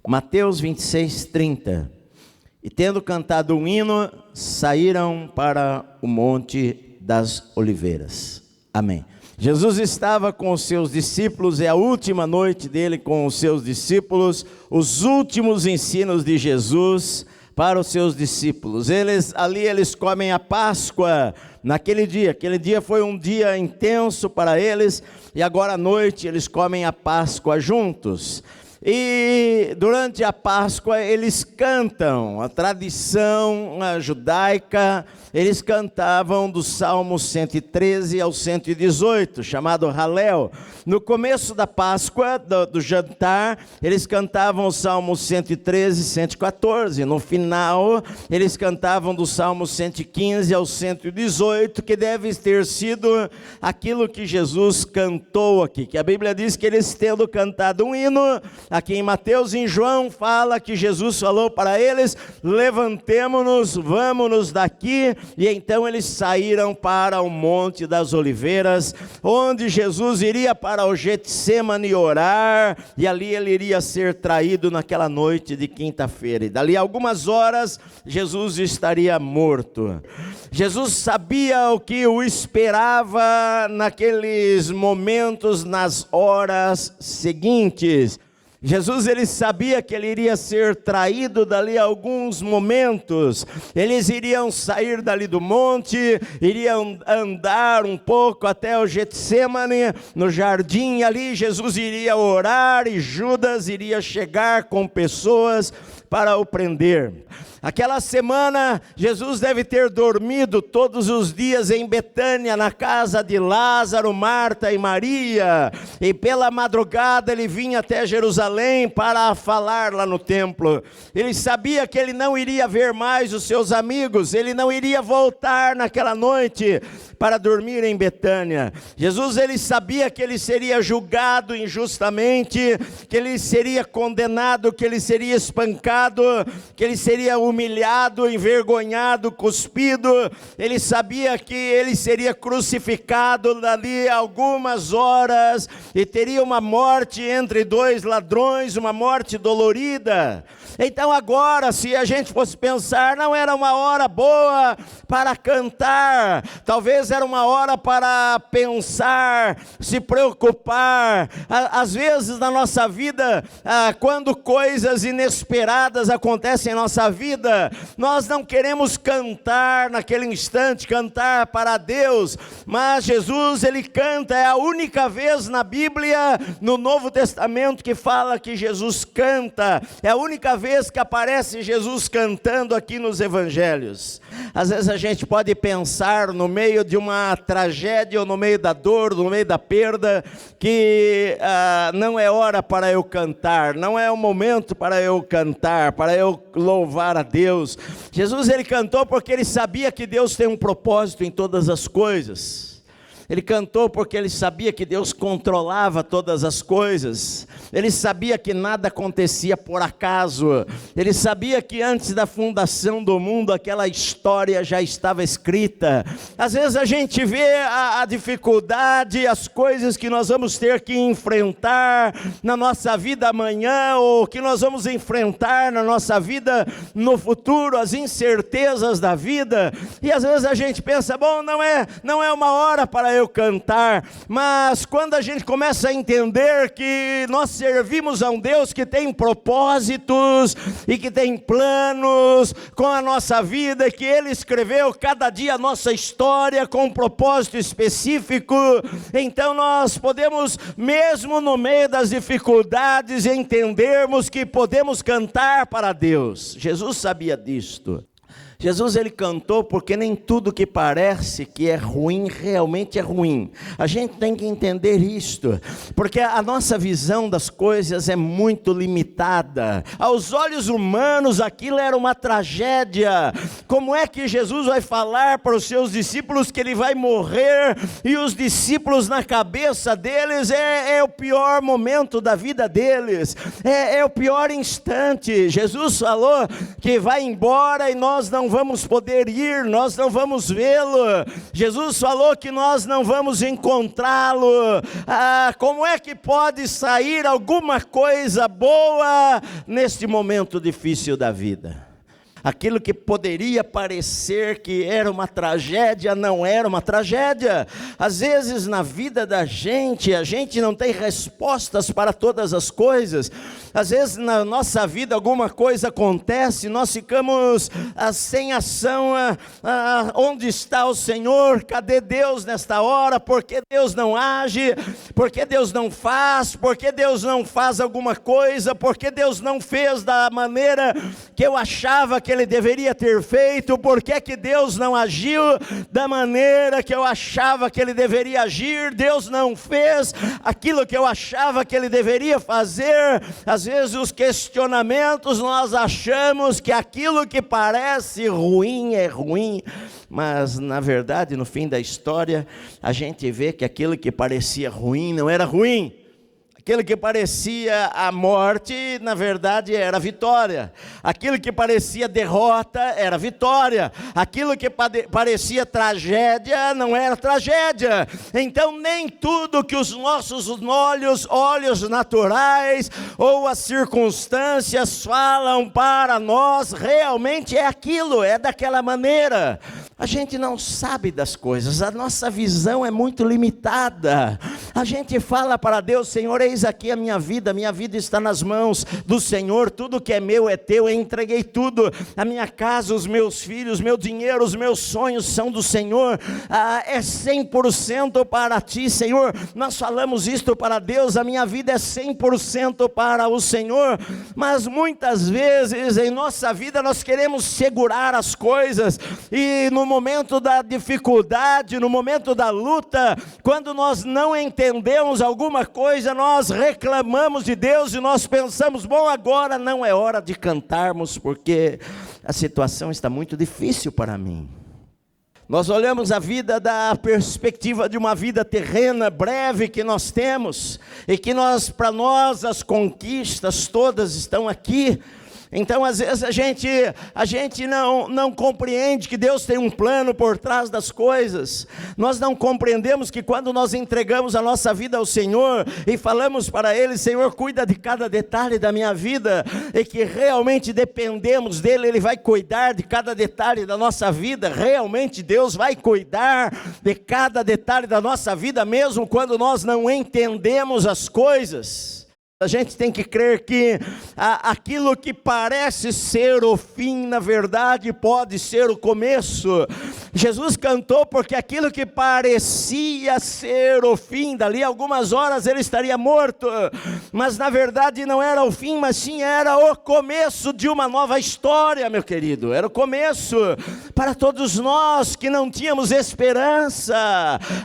Mateus 26, 30. E tendo cantado um hino, saíram para o Monte das Oliveiras. Amém. Jesus estava com os seus discípulos, é a última noite dele com os seus discípulos, os últimos ensinos de Jesus para os seus discípulos. Eles comem a Páscoa naquele dia. Aquele dia foi um dia intenso para eles, e agora à noite eles comem a Páscoa juntos. E durante a Páscoa eles cantam, a tradição judaica, eles cantavam do Salmo 113 ao 118, chamado Halel. No começo da Páscoa, do jantar, eles cantavam o Salmo 113 e 114. No final, eles cantavam do Salmo 115 ao 118, que deve ter sido aquilo que Jesus cantou aqui. Que a Bíblia diz que eles, tendo cantado um hino, aqui em Mateus e em João, fala que Jesus falou para eles: levantemo-nos, vamos-nos daqui. E então eles saíram para o Monte das Oliveiras, onde Jesus iria para o Getsêmani orar, e ali ele iria ser traído naquela noite de quinta-feira. E dali a algumas horas, Jesus estaria morto. Jesus sabia o que o esperava naqueles momentos, nas horas seguintes. Jesus, ele sabia que ele iria ser traído dali a alguns momentos. Eles iriam sair dali do monte, iriam andar um pouco até o Getsêmani, no jardim ali. Jesus iria orar e Judas iria chegar com pessoas para o prender. Aquela semana, Jesus deve ter dormido todos os dias em Betânia, na casa de Lázaro, Marta e Maria. E pela madrugada ele vinha até Jerusalém para falar lá no templo. Ele sabia que ele não iria ver mais os seus amigos, ele não iria voltar naquela noite para dormir em Betânia. Jesus, ele sabia que ele seria julgado injustamente, que ele seria condenado, que ele seria espancado, que ele seria humilhado, envergonhado, cuspido. Ele sabia que ele seria crucificado dali a algumas horas e teria uma morte entre dois ladrões, uma morte dolorida. Então agora, se a gente fosse pensar, não era uma hora boa para cantar, talvez era uma hora para pensar, se preocupar. Às vezes na nossa vida, quando coisas inesperadas acontecem em nossa vida, nós não queremos cantar naquele instante, cantar para Deus, mas Jesus, ele canta. É a única vez na Bíblia, no Novo Testamento, que fala que Jesus canta. É a única vez que aparece Jesus cantando aqui nos Evangelhos. Às vezes a gente pode pensar no meio de uma tragédia, ou no meio da dor, no meio da perda, que não é hora para eu cantar, não é o momento para eu cantar, para eu louvar a Deus. Jesus, ele cantou porque ele sabia que Deus tem um propósito em todas as coisas. Ele cantou porque ele sabia que Deus controlava todas as coisas. Ele sabia que nada acontecia por acaso. Ele sabia que antes da fundação do mundo, aquela história já estava escrita. Às vezes a gente vê a dificuldade, as coisas que nós vamos ter que enfrentar na nossa vida amanhã, ou que nós vamos enfrentar na nossa vida no futuro, as incertezas da vida. E às vezes a gente pensa, bom, não é uma hora para eu cantar. Mas quando a gente começa a entender que nós servimos a um Deus que tem propósitos e que tem planos com a nossa vida, que Ele escreveu cada dia a nossa história com um propósito específico, então nós podemos, mesmo no meio das dificuldades, entendermos que podemos cantar para Deus. Jesus sabia disto. Jesus, ele cantou porque nem tudo que parece que é ruim, realmente é ruim. A gente tem que entender isto, porque a nossa visão das coisas é muito limitada. Aos olhos humanos, aquilo era uma tragédia. Como é que Jesus vai falar para os seus discípulos que ele vai morrer, e os discípulos, na cabeça deles, é o pior momento da vida deles, é o pior instante. Jesus falou que vai embora e nós não vamos poder ir, nós não vamos vê-lo. Jesus falou que nós não vamos encontrá-lo. Como é que pode sair alguma coisa boa neste momento difícil da vida? Aquilo que poderia parecer que era uma tragédia, não era uma tragédia. Às vezes na vida da gente, a gente não tem respostas para todas as coisas. Às vezes na nossa vida alguma coisa acontece, nós ficamos sem ação. Onde está o Senhor? Cadê Deus nesta hora? Por que Deus não age? Por que Deus não faz? Por que Deus não faz alguma coisa? Por que Deus não fez da maneira que eu achava que Ele deveria ter feito? Por que que Deus não agiu da maneira que eu achava que Ele deveria agir? Deus não fez aquilo que eu achava que Ele deveria fazer. Às vezes os questionamentos, nós achamos que aquilo que parece ruim é ruim, mas na verdade, no fim da história, a gente vê que aquilo que parecia ruim não era ruim. Aquilo que parecia a morte, na verdade, era vitória. Aquilo que parecia derrota, era vitória. Aquilo que parecia tragédia, não era tragédia. Então, nem tudo que os nossos olhos naturais ou as circunstâncias falam para nós, realmente é aquilo, é daquela maneira. A gente não sabe das coisas, a nossa visão é muito limitada. A gente fala para Deus: Senhor, eis aqui a minha vida está nas mãos do Senhor, tudo que é meu é teu, eu entreguei tudo, a minha casa, os meus filhos, meu dinheiro, os meus sonhos são do Senhor, é 100% para ti, Senhor. Nós falamos isto para Deus, a minha vida é 100% para o Senhor, mas muitas vezes em nossa vida nós queremos segurar as coisas, e no momento da dificuldade, no momento da luta, quando nós não entendemos alguma coisa, nós reclamamos de Deus e nós pensamos: bom, agora não é hora de cantarmos porque a situação está muito difícil para mim. Nós olhamos a vida da perspectiva de uma vida terrena, breve, que nós temos, e que para nós as conquistas todas estão aqui. Então, às vezes, a gente não compreende que Deus tem um plano por trás das coisas. Nós não compreendemos que quando nós entregamos a nossa vida ao Senhor e falamos para Ele: Senhor, cuida de cada detalhe da minha vida, e que realmente dependemos dEle, Ele vai cuidar de cada detalhe da nossa vida. Realmente Deus vai cuidar de cada detalhe da nossa vida, mesmo quando nós não entendemos as coisas. A gente tem que crer que aquilo que parece ser o fim, na verdade pode ser o começo. Jesus cantou porque aquilo que parecia ser o fim, dali algumas horas ele estaria morto, mas na verdade não era o fim, mas sim era o começo de uma nova história, meu querido. Era o começo para todos nós que não tínhamos esperança.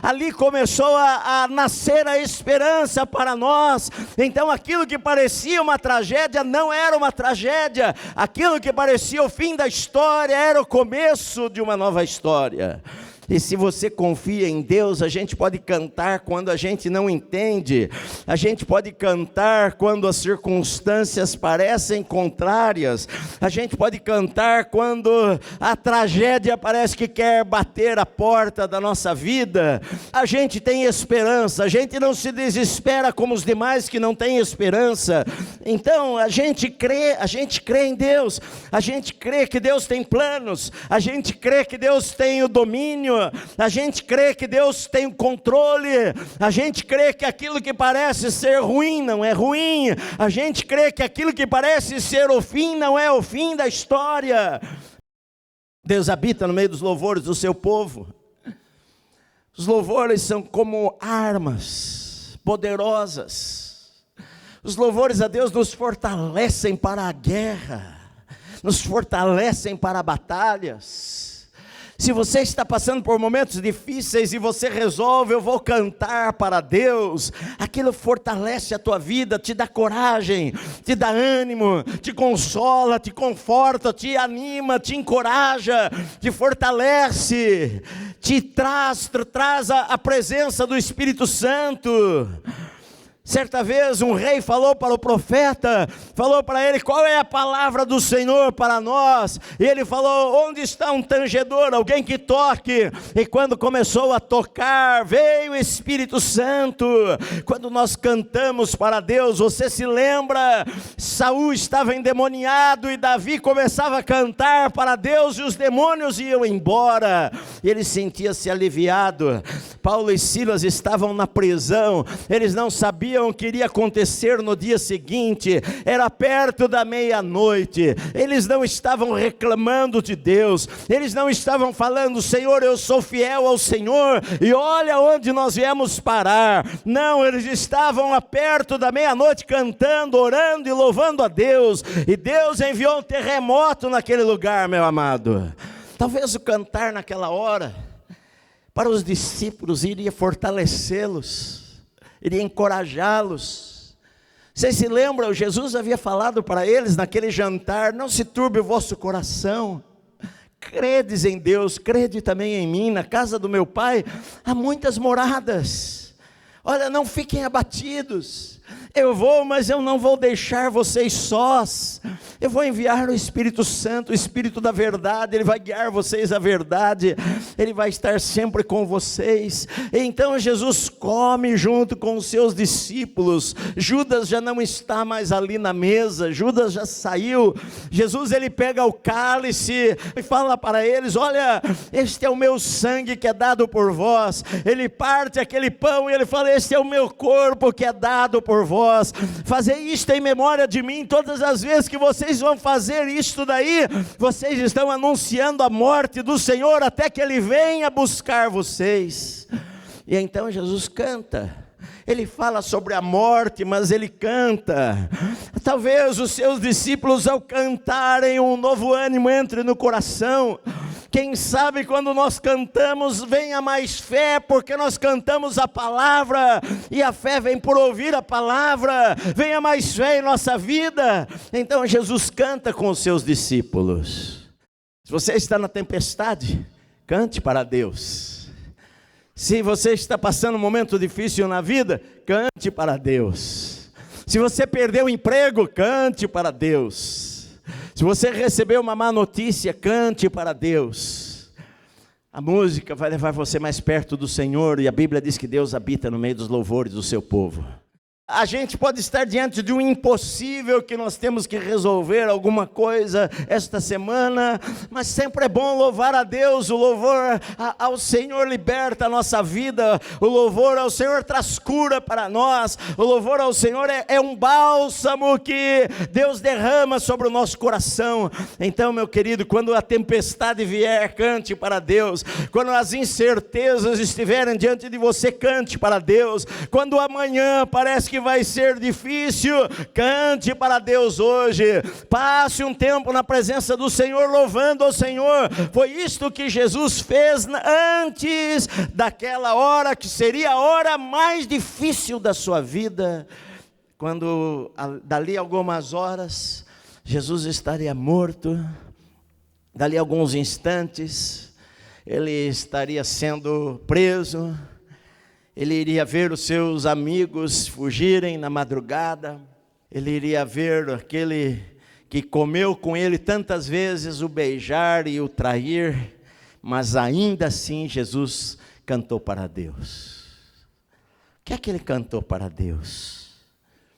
Ali começou a nascer a esperança para nós. Então aquilo que parecia uma tragédia não era uma tragédia, aquilo que parecia o fim da história era o começo de uma nova história. E se você confia em Deus, a gente pode cantar quando a gente não entende, a gente pode cantar quando as circunstâncias parecem contrárias, a gente pode cantar quando a tragédia parece que quer bater a porta da nossa vida. A gente tem esperança, a gente não se desespera como os demais que não têm esperança. Então a gente crê em Deus, a gente crê que Deus tem planos, a gente crê que Deus tem o domínio, a gente crê que Deus tem o controle, a gente crê que aquilo que parece ser ruim não é ruim, a gente crê que aquilo que parece ser o fim não é o fim da história. Deus habita no meio dos louvores do seu povo. Os louvores são como armas poderosas. Os louvores a Deus nos fortalecem para a guerra, nos fortalecem para batalhas. Se você está passando por momentos difíceis e você resolve: eu vou cantar para Deus, aquilo fortalece a tua vida, te dá coragem, te dá ânimo, te consola, te conforta, te anima, te encoraja, te fortalece, te traz a presença do Espírito Santo. Certa vez um rei falou para o profeta, falou para ele: qual é a palavra do Senhor para nós? E ele falou: onde está um tangedor, alguém que toque? E quando começou a tocar, veio o Espírito Santo. Quando nós cantamos para Deus, você se lembra? Saul estava endemoniado e Davi começava a cantar para Deus e os demônios iam embora. E ele sentia-se aliviado. Paulo e Silas estavam na prisão, eles não sabiam o que iria acontecer no dia seguinte, era perto da meia-noite, eles não estavam reclamando de Deus, eles não estavam falando: Senhor, eu sou fiel ao Senhor, e olha onde nós viemos parar. Não, eles estavam perto da meia-noite cantando, orando e louvando a Deus, e Deus enviou um terremoto naquele lugar, meu amado. Talvez o cantar naquela hora, para os discípulos, iria fortalecê-los, iria encorajá-los. Vocês se lembram, Jesus havia falado para eles naquele jantar: não se turbe o vosso coração, credes em Deus, crede também em mim, na casa do meu Pai há muitas moradas. Olha, não fiquem abatidos, eu vou, mas eu não vou deixar vocês sós. Eu vou enviar o Espírito Santo, o Espírito da verdade, ele vai guiar vocês à verdade, ele vai estar sempre com vocês. E então Jesus come junto com os seus discípulos. Judas já não está mais ali na mesa, Judas já saiu. Jesus, ele pega o cálice e fala para eles: olha, este é o meu sangue que é dado por vós. Ele parte aquele pão e ele fala: este é o meu corpo que é dado por vós. Fazei isto em memória de mim. Todas as vezes que vocês vão fazer isto daí, vocês estão anunciando a morte do Senhor até que ele venha buscar vocês. E então Jesus canta. Ele fala sobre a morte, mas ele canta. Talvez os seus discípulos, ao cantarem, um novo ânimo entre no coração. Quem sabe quando nós cantamos, venha mais fé, porque nós cantamos a palavra, e a fé vem por ouvir a palavra. Venha mais fé em nossa vida. Então Jesus canta com os seus discípulos. Se você está na tempestade, cante para Deus. Se você está passando um momento difícil na vida, cante para Deus. Se você perdeu o emprego, cante para Deus. Se você recebeu uma má notícia, cante para Deus. A música vai levar você mais perto do Senhor, e a Bíblia diz que Deus habita no meio dos louvores do seu povo. A gente pode estar diante de um impossível, que nós temos que resolver alguma coisa esta semana, mas sempre é bom louvar a Deus. O louvor ao Senhor liberta a nossa vida, o louvor ao Senhor traz cura para nós, o louvor ao Senhor é um bálsamo que Deus derrama sobre o nosso coração. Então, meu querido, quando a tempestade vier, cante para Deus. Quando as incertezas estiverem diante de você, cante para Deus. Quando amanhã parece que vai ser difícil, cante para Deus hoje. Passe um tempo na presença do Senhor, louvando ao Senhor. Foi isto que Jesus fez antes daquela hora que seria a hora mais difícil da sua vida, quando dali algumas horas Jesus estaria morto. Dali alguns instantes ele estaria sendo preso. Ele iria ver os seus amigos fugirem na madrugada. Ele iria ver aquele que comeu com ele tantas vezes o beijar e o trair. Mas ainda assim Jesus cantou para Deus. O que é que ele cantou para Deus?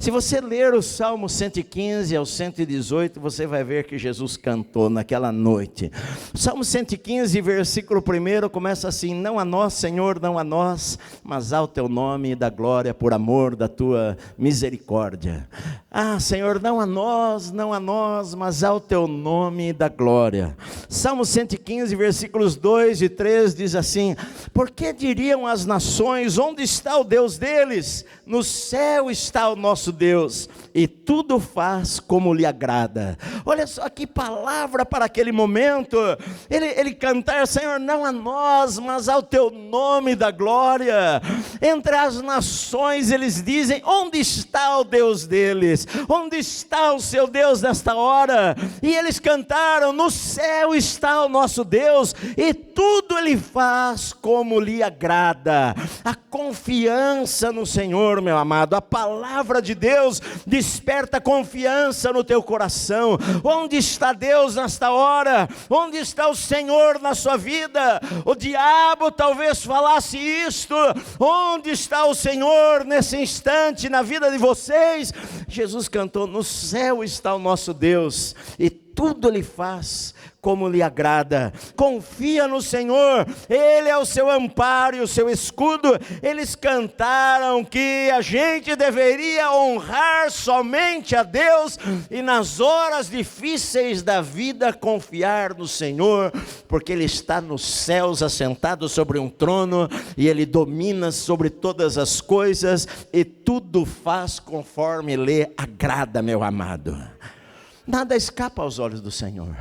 Se você ler o Salmo 115 ao 118, você vai ver que Jesus cantou naquela noite. O Salmo 115, versículo 1, começa assim: não a nós, Senhor, não a nós, mas ao teu nome da glória, por amor da tua misericórdia. Ah, Senhor, não a nós, mas ao teu nome da glória. Salmo 115, versículos 2 e 3 diz assim: por que diriam as nações, onde está o Deus deles? No céu está o nosso nosso Deus, e tudo faz como lhe agrada. Olha só que palavra para aquele momento. Ele cantar: Senhor, não a nós, mas ao teu nome da glória. Entre as nações eles dizem: onde está o Deus deles? Onde está o seu Deus nesta hora? E eles cantaram: no céu está o nosso Deus, e tudo Ele faz como lhe agrada. A confiança no Senhor, meu amado, a palavra de Deus desperta confiança no teu coração. Onde está Deus nesta hora? Onde está o Senhor na sua vida? O diabo talvez falasse isto: onde está o Senhor nesse instante na vida de vocês? Jesus cantou: no céu está o nosso Deus, e tudo Ele faz como lhe agrada. Confia no Senhor, Ele é o seu amparo e o seu escudo. Eles cantaram que a gente deveria honrar somente a Deus, e nas horas difíceis da vida confiar no Senhor, porque Ele está nos céus assentado sobre um trono, e Ele domina sobre todas as coisas, e tudo faz conforme lhe agrada, meu amado. Nada escapa aos olhos do Senhor.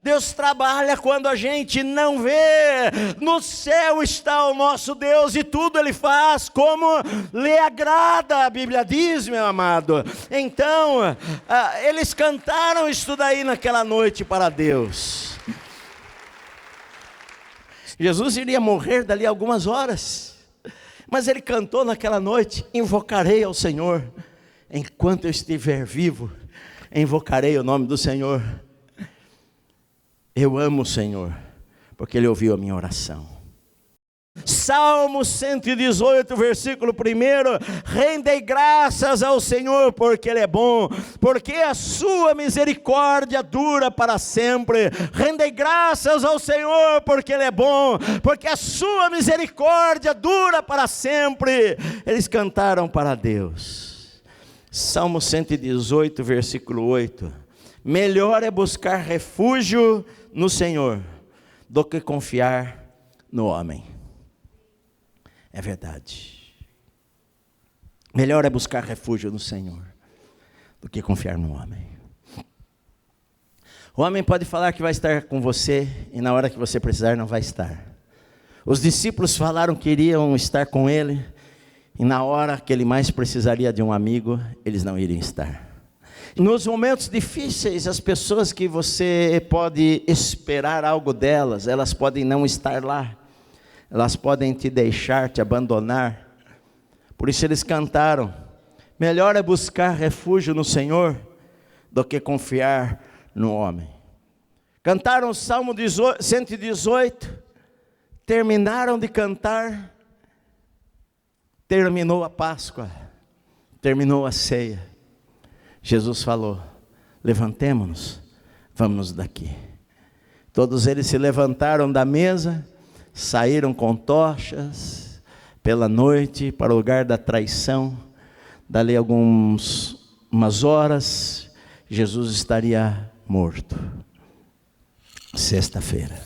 Deus trabalha quando a gente não vê. No céu está o nosso Deus, e tudo Ele faz como lhe agrada, a Bíblia diz, meu amado. Então, eles cantaram isso daí naquela noite para Deus. Jesus iria morrer dali a algumas horas, mas Ele cantou naquela noite: invocarei ao Senhor, enquanto eu estiver vivo, invocarei o nome do Senhor. Eu amo o Senhor, porque Ele ouviu a minha oração. Salmo 118, versículo 1: rendei graças ao Senhor, porque Ele é bom, porque a sua misericórdia dura para sempre. Rendei graças ao Senhor, porque Ele é bom, porque a sua misericórdia dura para sempre. Eles cantaram para Deus. Salmo 118, versículo 8: melhor é buscar refúgio no Senhor do que confiar no homem. É verdade. Melhor é buscar refúgio no Senhor do que confiar no homem. O homem pode falar que vai estar com você, e na hora que você precisar não vai estar. Os discípulos falaram que iriam estar com Ele, e na hora que Ele mais precisaria de um amigo, eles não iriam estar. Nos momentos difíceis, as pessoas que você pode esperar algo delas, elas podem não estar lá. Elas podem te deixar, te abandonar. Por isso eles cantaram: melhor é buscar refúgio no Senhor do que confiar no homem. Cantaram o Salmo 118, terminaram de cantar, terminou a Páscoa, terminou a ceia. Jesus falou: levantemo-nos, vamos daqui. Todos eles se levantaram da mesa, saíram com tochas pela noite para o lugar da traição. Dali umas horas, Jesus estaria morto. Sexta-feira.